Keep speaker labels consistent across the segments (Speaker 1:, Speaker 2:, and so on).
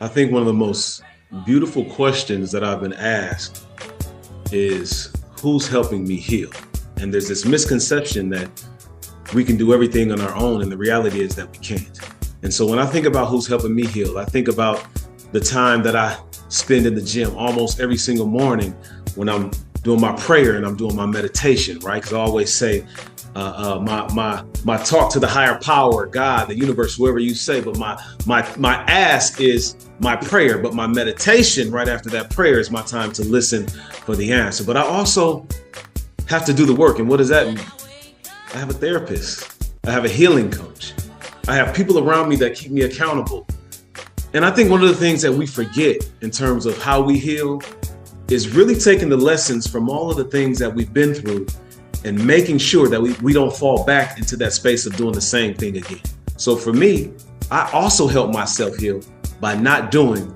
Speaker 1: I think one of the most beautiful questions that I've been asked is who's helping me heal? And there's this misconception that we can do everything on our own, and the reality is that we can't. And so when I think about who's helping me heal, I think about the time that I spend in the gym almost every single morning when I'm doing my prayer and I'm doing my meditation, right? Because I always say, my talk to the higher power, God, the universe, whoever you say, but my ask is my prayer, but my meditation right after that prayer is my time to listen for the answer. But I also have to do the work. And what does that mean? I have a therapist. I have a healing coach. I have people around me that keep me accountable. And I think one of the things that we forget in terms of how we heal is really taking the lessons from all of the things that we've been through and making sure that we don't fall back into that space of doing the same thing again. So for me, I also help myself heal by not doing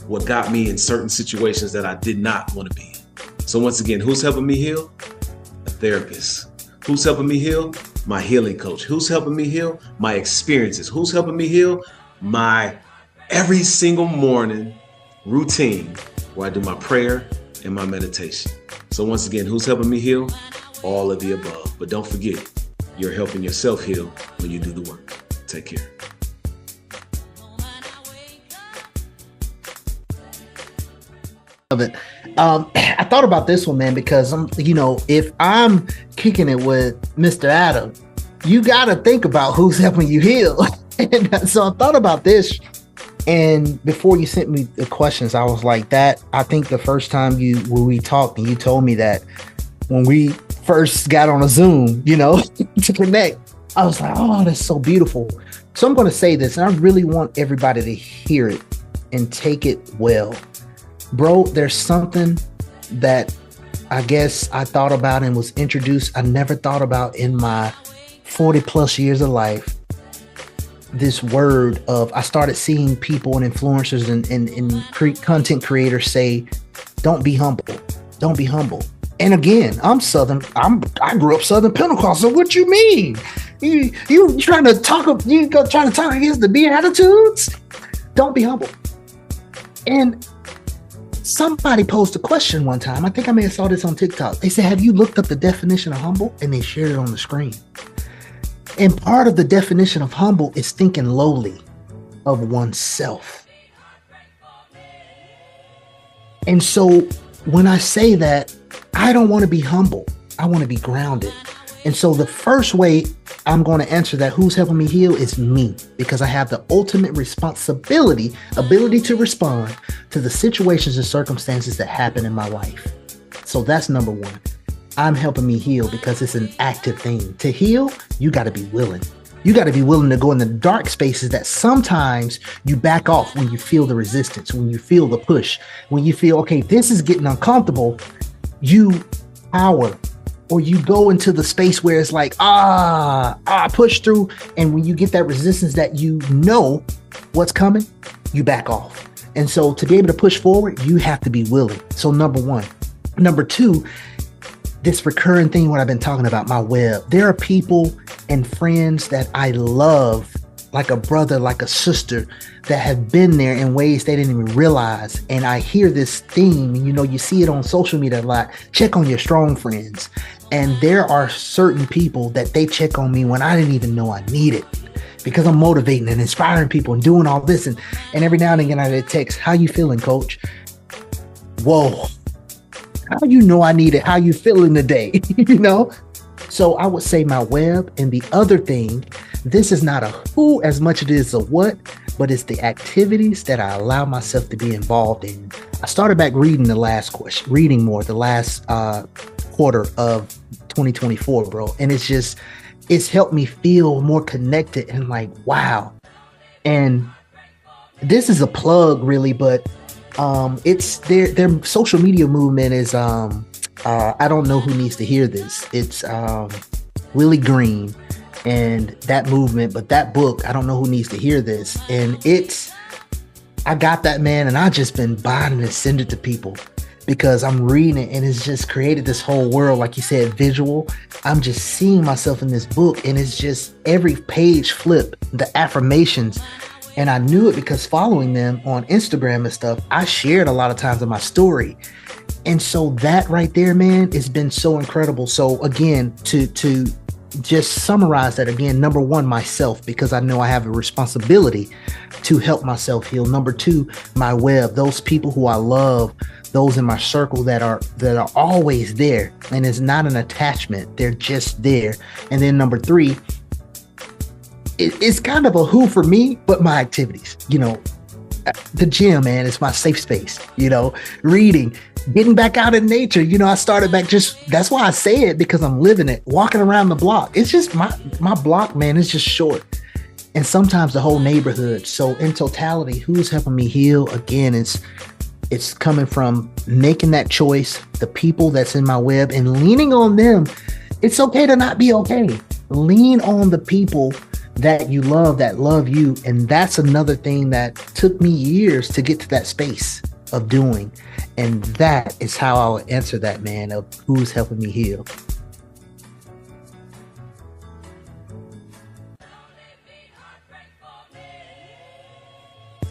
Speaker 1: what got me in certain situations that I did not want to be in. So once again, who's helping me heal? A therapist. Who's helping me heal? My healing coach. Who's helping me heal? My experiences. Who's helping me heal? My every single morning routine where I do my prayer and my meditation. So once again, who's helping me heal? All of the above. But don't forget, you're helping yourself heal when you do the work. Take care.
Speaker 2: Of it. I thought about this one, man, because if I'm kicking it with Mr. Adam, you got to think about who's helping you heal. And so I thought about this. And before you sent me the questions, I was like that. I think the first time when we talked and you told me that when we first got on a Zoom, to connect, I was like, oh, that's so beautiful. So I'm going to say this, and I really want everybody to hear it and take it well. Bro, there's something that I guess I thought about and was introduced. I never thought about in my 40 plus years of life. This word of, I started seeing people and influencers and content creators say, don't be humble. Don't be humble. And again, I'm Southern. I grew up Southern Pentecostal. So what you mean? You trying to talk against the Beatitudes? Don't be humble. And somebody posed a question one time. I think I may have saw this on TikTok. They said, have you looked up the definition of humble? And they shared it on the screen. And part of the definition of humble is thinking lowly of oneself. And so when I say that, I don't want to be humble. I want to be grounded. And so the first way I'm going to answer that who's helping me heal is me, because I have the ultimate ability to respond to the situations and circumstances that happen in my life. So that's number one. I'm helping me heal because it's an active thing. To heal, you got to be willing. You got to be willing to go in the dark spaces that sometimes you back off when you feel the resistance, when you feel the push, when you feel, okay, this is getting uncomfortable. You power, or you go into the space where it's like, push through. And when you get that resistance that you know what's coming, you back off. And so to be able to push forward, you have to be willing. So number one. Number two, this recurring thing, what I've been talking about, my web. There are people and friends that I love, like a brother, like a sister, that have been there in ways they didn't even realize. And I hear this theme, and you see it on social media a lot. Check on your strong friends. And there are certain people that they check on me when I didn't even know I needed, because I'm motivating and inspiring people and doing all this. And every now and again I get a text, how you feeling, coach? Whoa. How you know I need it? How you feeling today? So I would say my web. And the other thing, this is not a who as much as it is a what, but it's the activities that I allow myself to be involved in. I started back reading the last quarter of 2024, bro. And it's helped me feel more connected and like, wow. And this is a plug really, but it's their social media movement is I don't know who needs to hear this. It's Willie Green and that movement, but that book, I don't know who needs to hear this. And I got that, man, and I just been buying it and send it to people because I'm reading it, and it's just created this whole world, like you said, visual. I'm just seeing myself in this book, and it's just every page flip, the affirmations, And I knew it because following them on Instagram and stuff, I shared a lot of times in my story. And so that right there, man, has been so incredible. So again, to just summarize that again, number one, myself, because I know I have a responsibility to help myself heal. Number two, my web, those people who I love, those in my circle that are always there. And it's not an attachment. They're just there. And then number three, it's kind of a who for me, but my activities, the gym, man, is my safe space, reading, getting back out in nature. I started back that's why I say it, because I'm living it, walking around the block. It's just my block, man, is just short. And sometimes the whole neighborhood. So in totality, who's helping me heal? Again, it's coming from making that choice, the people that's in my web and leaning on them. It's okay to not be okay. Lean on the people that you love, that love you. And that's another thing that took me years to get to that space of doing. And that is how I would answer that, man, of who's helping me heal.